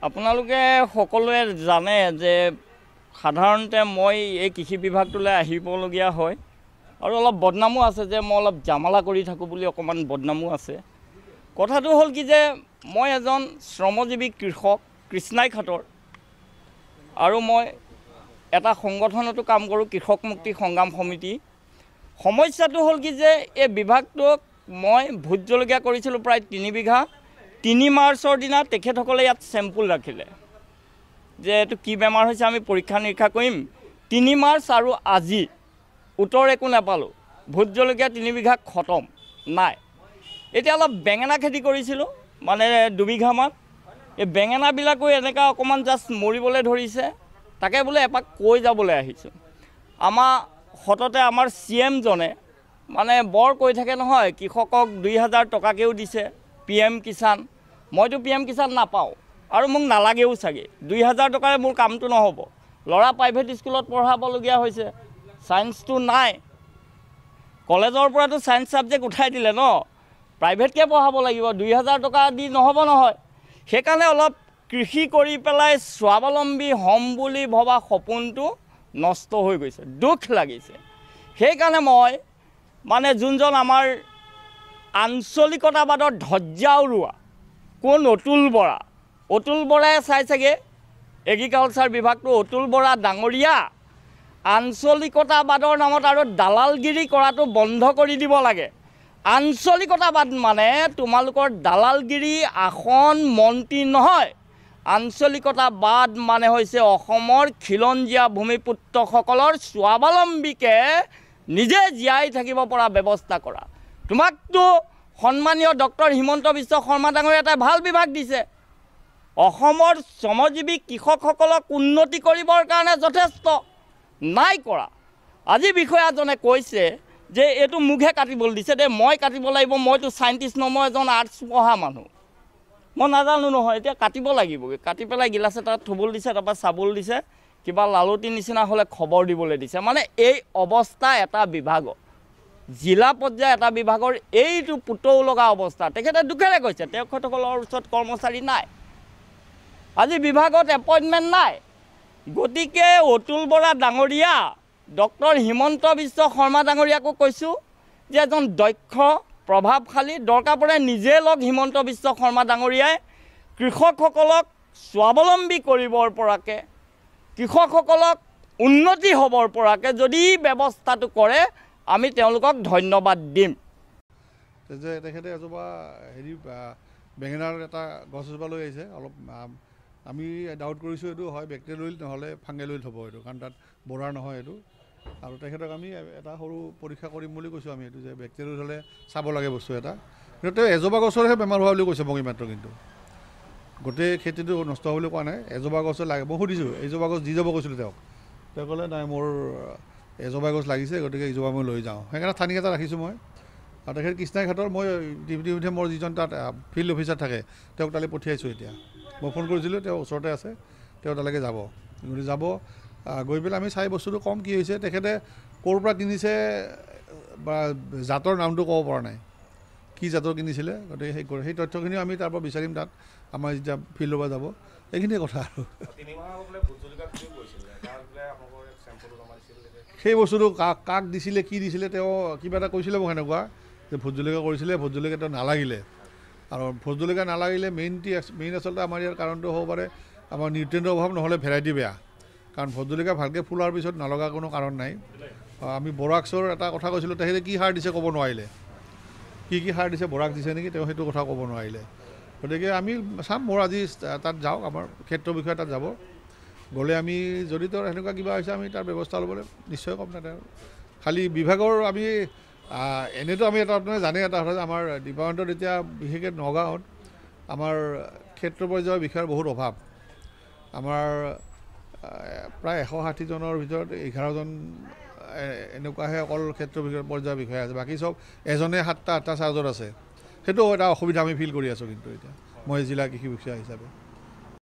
আপোনালোকে সকলোৱে জানে যে সাধাৰণতে মই এই কৃষি বিভাগটোলৈ আহিবলগীয়া হয় আৰু অলপ বদনামো আছে যে মই অলপ জামালা কৰি থাকোঁ বুলি অকণমান বদনামো আছে। কথাটো হ'ল কি যে মই এজন শ্ৰমজীৱী কৃষক কৃষ্ণাই খাটৰ আৰু মই এটা সংগঠনতো কাম কৰোঁ, কৃষক মুক্তি সংগ্ৰাম সমিতি। সমস্যাটো হ'ল কি যে এই বিভাগটোক মই ভোট জলকীয়া কৰিছিলোঁ প্ৰায় 3 বিঘা। 3 মাৰ্চৰ দিনা তেখেতসকলে ইয়াত চেম্পুল ৰাখিলে যে এইটো কি বেমাৰ হৈছে আমি পৰীক্ষা নিৰীক্ষা কৰিম। 3 মাৰ্চ আৰু আজি উত্তৰ একো নাপালোঁ। ভোট জলকীয়া 3 বিঘা খতম নাই। এতিয়া অলপ বেঙেনা খেতি কৰিছিলোঁ মানে 2 বিঘামান। এই বেঙেনাবিলাকো এনেকুৱা অকণমান জাষ্ট মৰিবলৈ ধৰিছে। তাকে বোলে এপাক কৈ যাবলৈ আহিছোঁ। আমাৰ সততে আমাৰ CM জনে মানে বৰ কৈ থাকে নহয়, কৃষকক 2000 টকাকেও দিছে PM কিষাণ। মইতো PM কিষাণ নাপাওঁ আৰু মোক নালাগেও চাগে। 2000 টকাৰে মোৰ কামটো নহ'ব। ল'ৰা প্ৰাইভেট স্কুলত পঢ়াবলগীয়া হৈছে, ছায়েন্সটো নাই। কলেজৰ পৰাতো ছায়েন্স ছাবজেক্ট উঠাই দিলে ন, প্ৰাইভেটকৈ পঢ়াব লাগিব, 2000 টকা দি নহ'ব নহয়। সেইকাৰণে অলপ কৃষি কৰি পেলাই স্বাৱলম্বী হ'ম বুলি ভবা সপোনটো নষ্ট হৈ গৈছে, দুখ লাগিছে। সেইকাৰণে মই মানে যোনজন আমাৰ আঞ্চলিকতাবাদৰ ধ্বজা উৰুৱা কোন অতুল বৰাই চাই চাগে এগ্ৰিকালচাৰ বিভাগটো। অতুল বৰা ডাঙৰীয়া আঞ্চলিকতাবাদৰ নামত আৰু দালালগিৰি কৰাটো বন্ধ কৰি দিব লাগে। আঞ্চলিকতাবাদ মানে তোমালোকৰ দালালগিৰি আসন মন্ত্ৰী নহয়। আঞ্চলিকতাবাদ মানে হৈছে অসমৰ খিলঞ্জীয়া ভূমিপুত্ৰসকলৰ স্বাৱলম্বীকে নিজে জীয়াই থাকিব পৰা ব্যৱস্থা কৰা। তোমাকতো সন্মানীয় ডক্টৰ হিমন্ত বিশ্ব শৰ্মা ডাঙৰীয়াই এটা ভাল বিভাগ দিছে। অসমৰ শ্ৰমজীৱী কৃষকসকলক উন্নতি কৰিবৰ কাৰণে যথেষ্ট নাই কৰা। আজি বিষয়াজনে কৈছে যে এইটো মুখে কাটিবলৈ দিছে দে, মই কাটিব লাগিব, মইতো চাইণ্টিষ্ট নহয়, মই এজন আৰ্টছ পঢ়া মানুহ, মই নাজানো নহয়। এতিয়া কাটিব লাগিবগৈ। কাটি পেলাই গিলাচ এটাত থ'বলৈ দিছে, তাৰপৰা চাবলৈ দিছে, কিবা লালতি নিচিনা হ'লে খবৰ দিবলৈ দিছে। মানে এই অৱস্থা এটা বিভাগৰ, জিলা পৰ্যায়ৰ এটা বিভাগৰ এইটো পুতৌ লগা অৱস্থা। তেখেতে দুখেৰে কৈছে তেখেতসকলৰ ওচৰত কৰ্মচাৰী নাই, আজি বিভাগত এপইণ্টমেণ্ট নাই। গতিকে অতুল বৰা ডাঙৰীয়া, ডক্টৰ হিমন্ত বিশ্ব শৰ্মা ডাঙৰীয়াকো কৈছোঁ যে এজন দক্ষ প্ৰভাৱশালী দৰকাৰ পৰে নিজে লগ হিমন্ত বিশ্ব শৰ্মা ডাঙৰীয়াই কৃষকসকলক স্বাৱলম্বী কৰিবৰ পৰাকৈ, কৃষকসকলক উন্নতি হ'বৰ পৰাকৈ যদি ব্যৱস্থাটো কৰে আমি তেওঁলোকক ধন্যবাদ দিম। যে তেখেতে এজোপা বেঙেনাৰ এটা গছ এজোপা লৈ আহিছে। অলপ আমি ডাউট কৰিছোঁ এইটো হয় বেক্টেৰিয়েল নহ'লে ফাংগেল হ'ব এইটো, কাৰণ তাত বৰাৰ নহয় এইটো। আৰু তেখেতক আমি এটা সৰু পৰীক্ষা কৰিম বুলি কৈছোঁ আমি, এইটো যে বেক্টেৰিয়েল হ'লে চাব লাগে বস্তু এটা। কিন্তু তেওঁ এজোপা গছৰহে বেমাৰ হোৱা বুলি কৈছে মোক মাত্ৰ, কিন্তু গোটেই খেতিটো নষ্ট হ'ব বুলি কোৱা নাই। এজোপা গছ লাগে, মই সুধিছোঁ এজোপা গছ দি যাব কৈছিলোঁ তেওঁক, তেওঁ ক'লে নাই মোৰ এজোপা গছ লাগিছে, গতিকে এজোপা মই লৈ যাওঁ। সেইকাৰণে ঠানি এটা ৰাখিছোঁ মই। আৰু তেখেত কৃষ্ণাই ঘাটৰ মই ইতিমধ্যে মোৰ যিজন তাত ফিল্ড অফিচাৰ থাকে তেওঁক তালৈ পঠিয়াইছোঁ। এতিয়া মই ফোন কৰিছিলোঁ, তেওঁ ওচৰতে আছে, তেওঁ তালৈকে যাব। গতিকে যাব, গৈ পেলাই আমি চাই বস্তুটো কম কি হৈছে, তেখেতে ক'ৰ পৰা কিনিছে বা জাতৰ নামটো ক'ব পৰা নাই, কি জাতৰ কিনিছিলে। গতিকে সেই তথ্যখিনিও আমি তাৰ পৰা বিচাৰিম তাত, আমাৰ যেতিয়া ফিল্ডৰ পৰা যাব। এইখিনিয়ে কথা আৰু সেই বস্তুটো কাক দিছিলে, কি দিছিলে, তেওঁ কিবা এটা কৈছিলে মোক সেনেকুৱা যে ভোট জলকীয়া কৰিছিলে, ভোট জলকীয়া তেওঁ নালাগিলে। আৰু ভোট জলকীয়া নালাগিলে মেইন আচলতে আমাৰ ইয়াৰ কাৰণটো হ'ব পাৰে আমাৰ নিউট্ৰিয়েণ্টৰ অভাৱ, নহ'লে ভেৰাইটি বেয়া। কাৰণ ভোট জলকীয়া ভালকৈ ফুলাৰ পিছত নলগা কোনো কাৰণ নাই। আমি বৰাক্সৰ এটা কথা কৈছিলোঁ, তেখেতে কি সাৰ দিছে ক'ব নোৱাৰিলে, কি সাৰ দিছে, বৰাক্স দিছে নেকি, তেওঁ সেইটো কথা ক'ব নোৱাৰিলে। গতিকে আমি চাম, মোৰ আজি তাত যাওক, আমাৰ ক্ষেত্ৰ বিষয়া তাত যাব। গ'লে আমি যদি তেওঁৰ সেনেকুৱা কিবা হৈছে আমি তাৰ ব্যৱস্থা ল'বলৈ নিশ্চয় ক'ম তাতে। খালি বিভাগৰ আমি এনেইতো আমি এটা আপোনালোকে জানে এটা কথা, আমাৰ ডিপাৰ্টমেণ্টত এতিয়া বিশেষকৈ নগাঁৱত আমাৰ ক্ষেত্ৰ পৰ্যায়ৰ বিষয়ৰ বহুত অভাৱ। আমাৰ প্ৰায় 160জনৰ ভিতৰত 11জন এনেকুৱাহে অকল ক্ষেত্ৰ পৰ্যায়ৰ বিষয়া আছে, বাকী চব এজনে 7টা 8টা চাৰ্জত আছে। সেইটো এটা অসুবিধা আমি ফিল কৰি আছোঁ কিন্তু এতিয়া মই জিলা কৃষি বিষয়া হিচাপে।